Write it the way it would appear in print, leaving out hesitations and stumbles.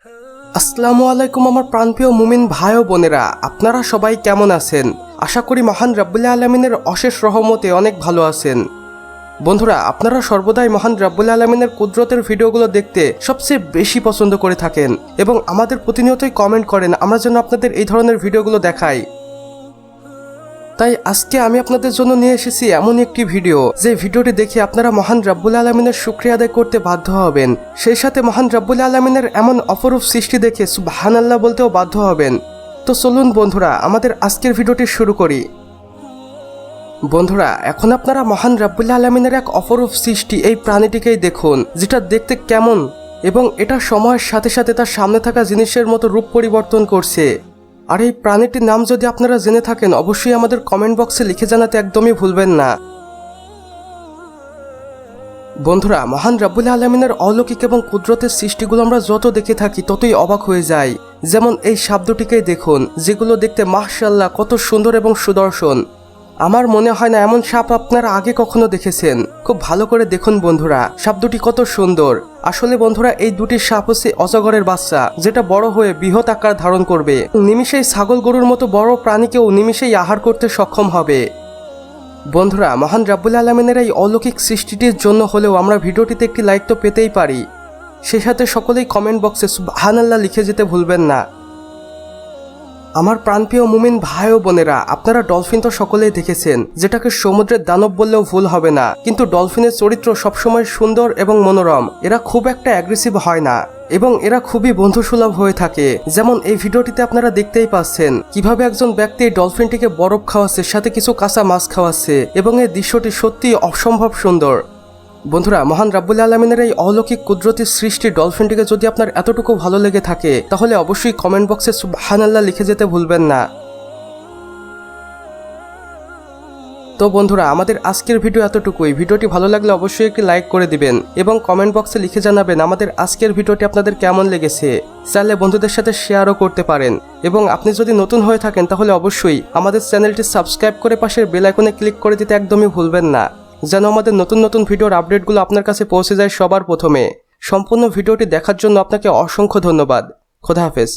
আসসালামু আলাইকুম আমার প্রাণপ্রিয় মুমিন ভাই ও বোনেরা, আপনারা সবাই কেমন আছেন? আশা করি মহান রাব্বুল আলামিনের অশেষ রহমতে অনেক ভালো আছেন। বন্ধুরা, আপনারা সর্বদাই মহান রাব্বুল আলামিনের কুদরতের ভিডিওগুলো দেখতে সবচেয়ে বেশি পছন্দ করে থাকেন এবং আমাদের প্রতিনিয়তই কমেন্ট করেন আমরা যেন আপনাদের এই ধরনের ভিডিওগুলো দেখাই। তাই আজকে আমি আপনাদের জন্য নিয়ে এসেছি এমন একটি ভিডিও, যে ভিডিওটি দেখে আপনারা মহান রাব্বুল আলামিনের শুকরিয়া আদায় করতে বাধ্য হবেন, সেই সাথে মহান রাব্বুল আলামিনের এমন অপরূপ সৃষ্টি দেখে সুবহানাল্লাহ বলতেও বাধ্য হবেন। তো চলুন বন্ধুরা, আমাদের আজকের ভিডিওটি শুরু করি। বন্ধুরা, এখন আপনারা মহান রাব্বুল আলামিনের এক অপরূপ সৃষ্টি এই প্রাণীটিকেই দেখুন, যেটা দেখতে কেমন এবং এটা সময়ের সাথে সাথে তার সামনে থাকা জিনিসের মতো রূপ পরিবর্তন করছে। আর এই প্রাণীটির নাম যদি আপনারা জেনে থাকেন অবশ্যই আমাদের কমেন্ট বক্সে লিখে জানাতে একদমই ভুলবেন না। বন্ধুরা, মহান রাব্বুল আলামিনের অলৌকিক এবং কুদরতের সৃষ্টিগুলো আমরা যত দেখে থাকি ততই অবাক হয়ে যাই। যেমন এই সাপ দুটিকেই দেখুন, যেগুলো দেখতে মাশাআল্লাহ কত সুন্দর এবং সুদর্শন। আমার মনে হয় না এমন সাপ আপনারা আগে কখনো দেখেছেন। খুব ভালো করে দেখুন বন্ধুরা, সাপ দুটি কত সুন্দর। আসলে বন্ধুরা, এই দুটি সাপ হচ্ছে অজগরের বাচ্চা, যেটা বড় হয়ে বৃহৎ আকার ধারণ করবে। নিমিষেই ছাগল গরুর মতো বড় প্রাণীকেও নিমিষেই আহার করতে সক্ষম হবে। বন্ধুরা, মহান রাব্বুল আলামিনের এই অলৌকিক সৃষ্টিটির জন্য হলেও আমরা ভিডিওটিতে একটি লাইক তো পেতেই পারি, সেই সাথে সকলেই কমেন্ট বক্সে সুবহানাল্লাহ লিখে যেতে ভুলবেন না। আমার প্রাণপ্রিয় মুমিন ভাই ও বোনেরা, আপনারা ডলফিন তো সকলেই দেখেছেন, যেটাকে সমুদ্রের দানব বললেও ভুল হবে না। কিন্তু ডলফিনের চরিত্র সবসময় সুন্দর এবং মনোরম। এরা খুব একটা অ্যাগ্রেসিভ হয় না এবং এরা খুবই বন্ধুসুলভ হয়ে থাকে। যেমন এই ভিডিওটিতে আপনারা দেখতেই পাচ্ছেন কিভাবে একজন ব্যক্তি এই ডলফিনটিকে বরফ খাওয়াচ্ছে, সাথে কিছু কাঁচা মাছ খাওয়াচ্ছে, এবং এই দৃশ্যটি সত্যি অসম্ভব সুন্দর। বন্ধুরা, মহান রাব্বুল আলামিনের এই অলৌকিক কুদরতি সৃষ্টি ডলফিনটিকে যদি আপনার এতটুকু ভালো লেগে থাকে তাহলে অবশ্যই কমেন্ট বক্সে সুবহানাল্লাহ লিখে যেতে ভুলবেন না। তো বন্ধুরা, আমাদের আজকের ভিডিও এতটুকুই। ভিডিওটি ভালো লাগলে অবশ্যই একটি লাইক করে দিবেন এবং কমেন্ট বক্সে লিখে জানাবেন আমাদের আজকের ভিডিওটি আপনাদের কেমন লেগেছে। চাইলে বন্ধুদের সাথে শেয়ারও করতে পারেন এবং আপনি যদি নতুন হয়ে থাকেন তাহলে অবশ্যই আমাদের চ্যানেলটি সাবস্ক্রাইব করে পাশের বেল আইকনে ক্লিক করে দিতে একদমই ভুলবেন না, যেন আমাদের নতুন নতুন ভিডিওর আপডেটগুলো আপনার কাছে পৌঁছে যায় সবার প্রথমে। সম্পূর্ণ ভিডিওটি দেখার জন্য আপনাকে অসংখ্য ধন্যবাদ। খোদা হাফেজ।